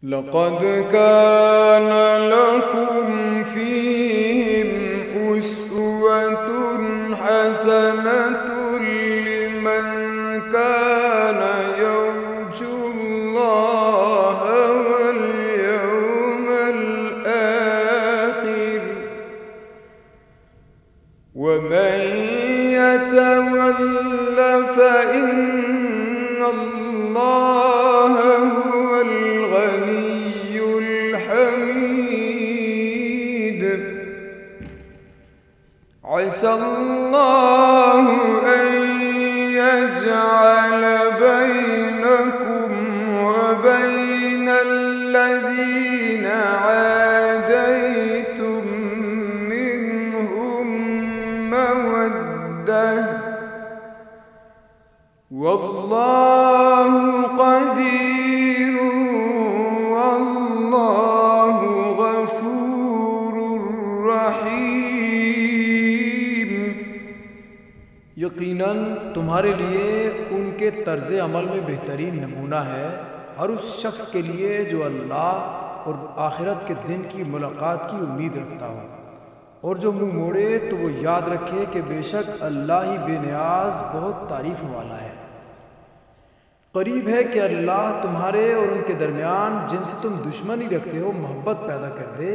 لقد كان لكم فيهم أسوة حسنة لمن كان يرجو الله واليوم الآخر ومن يتول فإن الله هو الغني الحميد. عسى الله أن يجعل بينكم وبين الذين عاديتم منهم مودة والله قدير والله غفور रहीम। यकीनन तुम्हारे लिए उनके तर्ज अमल में बेहतरीन नमूना है हर उस शख्स के लिए जो अल्लाह और आखिरत के दिन की मुलाकात की उम्मीद रखता हो, और जो मुँह मोड़े तो वो याद रखे कि बेशक अल्लाह ही बेनियाज बहुत तारीफ वाला है। करीब है कि अल्लाह तुम्हारे और उनके दरमियान जिनसे तुम दुश्मनी रखते हो मोहब्बत पैदा कर दे,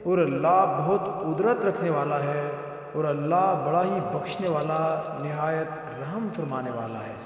और अल्लाह बहुत कुदरत रखने वाला है, और अल्लाह बड़ा ही बख्शने वाला निहायत रहम फरमाने वाला है।